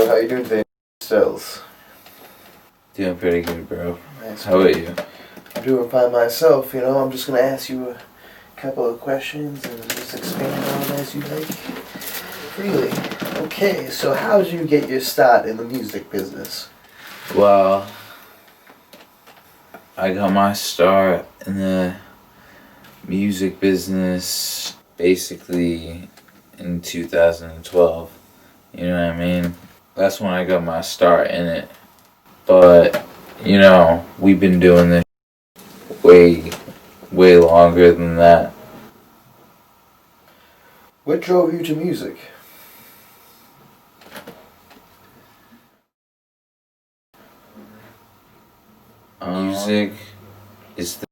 So how you doing today, Stills? Doing pretty good, bro. Nice. How about you? I'm doing fine myself, you know. I'm just gonna ask you a couple of questions and just expand on them as you like. Freely. Okay, so how did you get your start in the music business? Well, I got my start in the music business basically in 2012. You know what I mean? That's when I got my start in it. But, you know, we've been doing this way longer than that. What drove you to music? Music is the,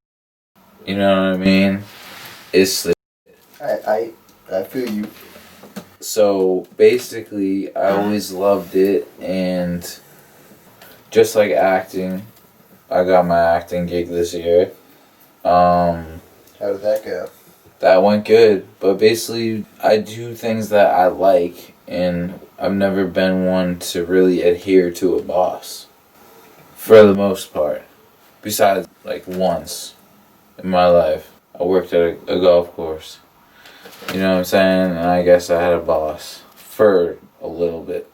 you know what I mean? It's the. I feel you. So basically, I always loved it, and just like acting, I got my acting gig this year. How did that go? That went good, but basically, I do things that I like, and I've never been one to really adhere to a boss, for the most part. Besides, like, once in my life, I worked at a golf course. You know what I'm saying? And I guess I had a boss for a little bit.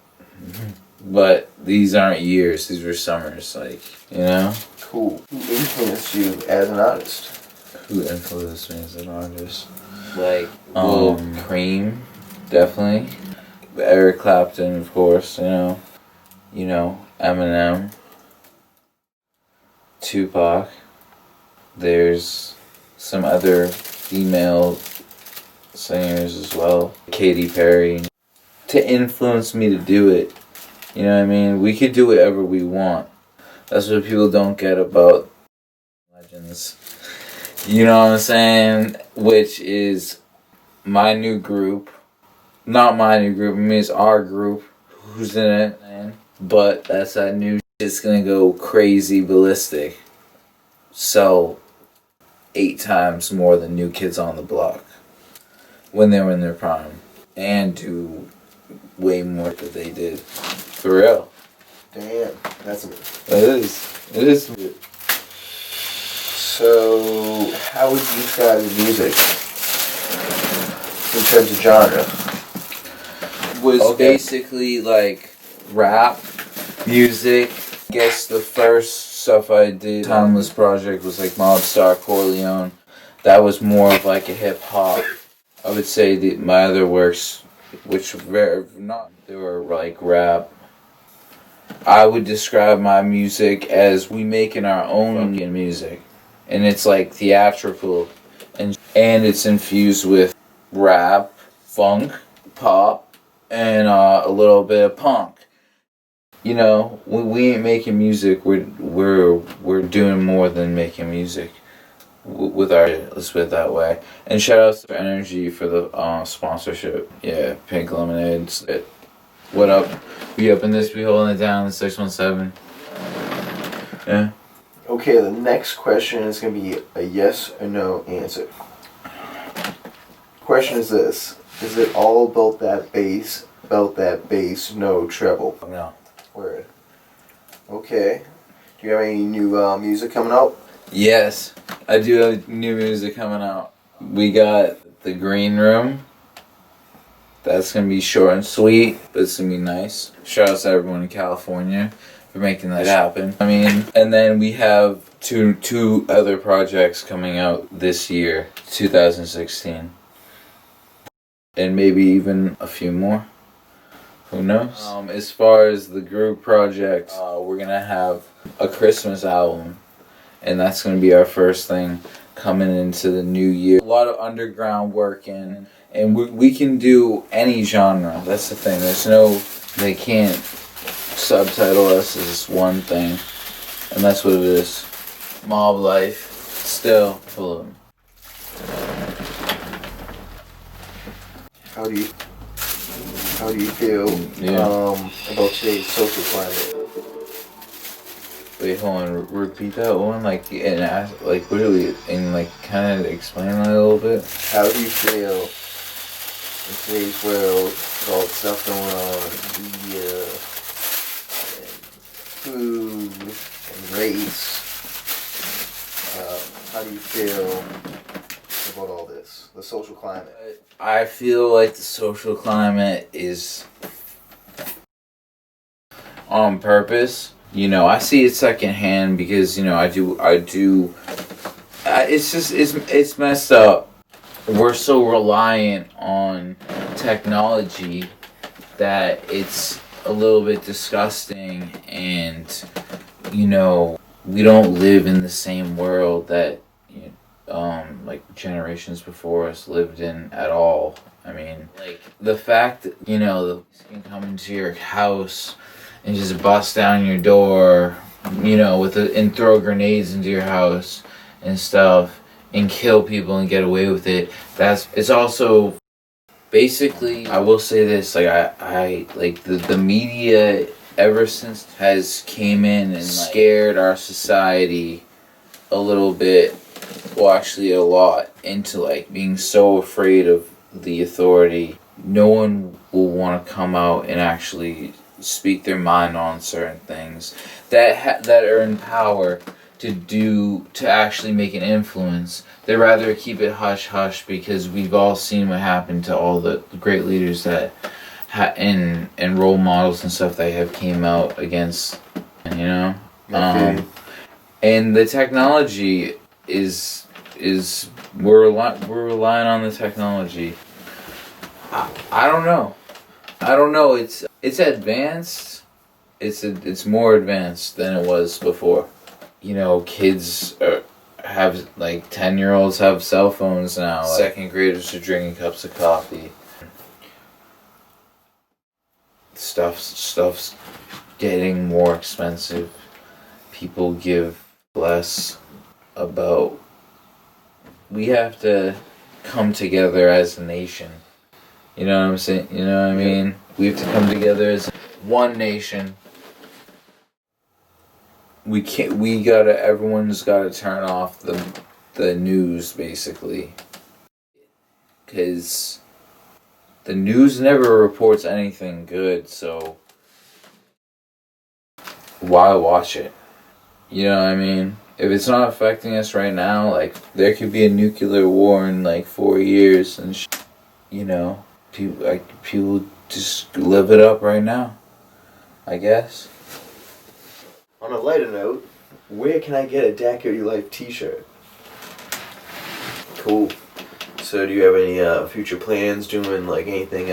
But these aren't years, these were summers, like, you know? Cool. Who influenced you as an artist? Who influenced me as an artist? Like, Cream, definitely. Eric Clapton, of course, you know, Eminem. TUPAC. There's some other female singers as well. Katy Perry. To influence me to do it. You know what I mean? We could do whatever we want. That's what people don't get about legends. You know what I'm saying? Which is my new group. Not my new group, I mean it's our group. Who's in it? But that's that new shit's gonna go crazy ballistic. Sell 8 times more than New Kids on the Block when they were in their prime, and do way more than they did. For real. Damn, that's amazing. It is. So, how would you describe your music in terms of genre? Was basically like rap music. Guess the first stuff I did, Timeless Project, was like Mob Star, Corleone. That was more of like a hip hop. I would say that my other works, which were not, they were like rap. I would describe my music as we making our own music, and it's like theatrical, and it's infused with rap, funk, pop, and a little bit of punk. You know, when we ain't making music, we're doing more than making music with our. Let's put it that way. And shout out to Energy for the sponsorship. Yeah, Pink Lemonade. What up? We up in this? We holding it down. 617. Yeah. Okay, the next question is going to be a yes or no answer. Question is this: is it all about that bass? No treble. No. Word. Okay. Do you have any new music coming out? Yes, I do have new music coming out. We got The Green Room. That's gonna be short and sweet, but it's gonna be nice. Shout out to everyone in California for making that happen. I mean, and then we have two other projects coming out this year, 2016. And maybe even a few more. Who knows? As far as the group project, we're gonna have a Christmas album, and that's gonna be our first thing coming into the new year. A lot of underground work in, and we can do any genre. That's the thing. They can't subtitle us as one thing, and that's what it is. Mob life, still full of them. How do you feel about today's social climate? Wait, hold on. Repeat that one, like, and ask, like, really, and like, kind of explain that a little bit. How do you feel in today's world with all the stuff going on, media, food, and race. How do you feel about all this? The social climate? I feel like the social climate is on purpose. You know, I see it secondhand because, you know, it's messed up. We're so reliant on technology that it's a little bit disgusting, and, you know, we don't live in the same world that, like generations before us lived in at all. I mean, like, the fact that, you know, the can come into your house and just bust down your door, you know, and throw grenades into your house and stuff and kill people and get away with it. It's also basically, I will say this, like, I like the media ever since has came in and scared our society a little bit, well, actually a lot, into like being so afraid of the authority. No one will want to come out and actually speak their mind on certain things that are in power to actually make an influence. They rather keep it hush hush, because we've all seen what happened to all the great leaders that and role models and stuff that have came out against, you know. And the technology is we're relying on the technology. I don't know. It's advanced. It's more advanced than it was before. You know, kids have, like, 10-year-olds have cell phones now. Second graders are drinking cups of coffee. Stuff's getting more expensive. People give less about. We have to come together as a nation. You know what I'm saying? You know what I mean? We have to come together as one nation. Everyone's gotta turn off the news, basically. Because the news never reports anything good, so why watch it? You know what I mean? If it's not affecting us right now, like, there could be a nuclear war in like 4 years, and you know, people just live it up right now, I guess. On a lighter note, where can I get a Daiquiri Life t-shirt? Cool. So do you have any future plans doing like anything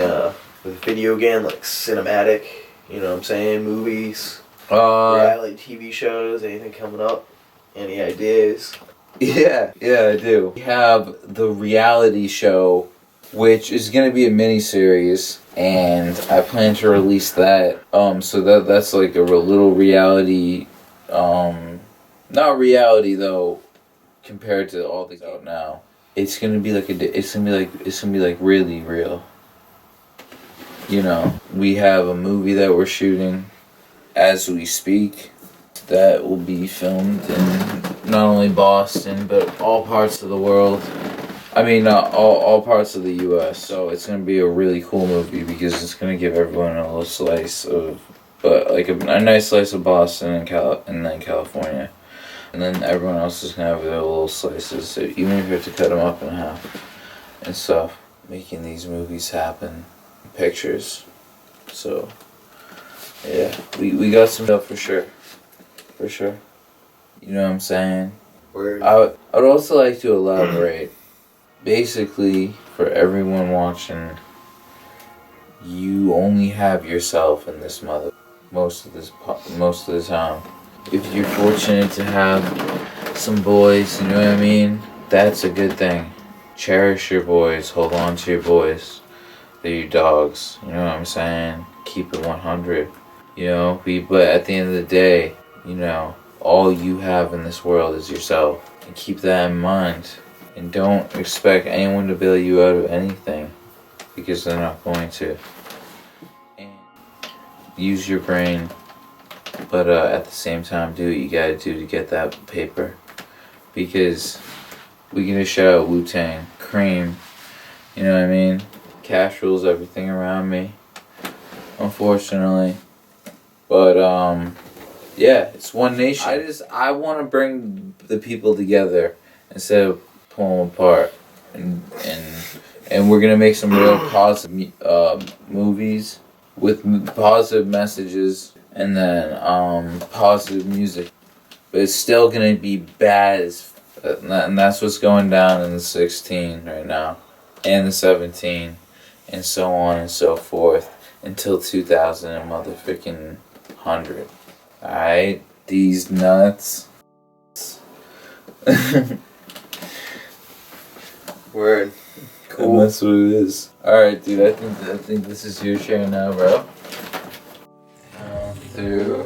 with video game, like cinematic, you know what I'm saying, movies, reality TV shows, anything coming up? Any ideas? Yeah, I do. We have the reality show, which is going to be a mini-series, and I plan to release that. So that's like a little reality, not reality though, compared to all things out now. It's gonna be like really real. You know, we have a movie that we're shooting as we speak that will be filmed in not only Boston but all parts of the world. I mean, all parts of the U.S. So it's gonna be a really cool movie because it's gonna give everyone a little slice of, like a nice slice of Boston and then California. And then everyone else is going to have their little slices, so even if you have to cut them up in half and stuff, making these movies happen, pictures. So, yeah, we got some stuff for sure. You know what I'm saying? Word. I would also like to elaborate. Basically, for everyone watching, you only have yourself in this most of the time. If you're fortunate to have some boys, you know what I mean? That's a good thing. Cherish your boys. Hold on to your boys. They're your dogs. You know what I'm saying? Keep it 100. You know? But at the end of the day, you know, all you have in this world is yourself. And keep that in mind. And don't expect anyone to bail you out of anything. Because they're not going to. And use your brain. But at the same time, do what you gotta do to get that paper. Because we can just shout out Wu-Tang, Cream, you know what I mean? Cash rules everything around me, unfortunately. But Yeah, it's one nation. I want to bring the people together instead of pull them apart, and we're gonna make some real positive movies with positive messages, and then positive music. But it's still gonna be bad and that's what's going down in the 16 right now, and the 17, and so on and so forth until 2000 and motherfucking 100. Alright, these nuts. Word. Cool. And that's what it is. Alright, dude, I think this is your share now, bro. 1, 2.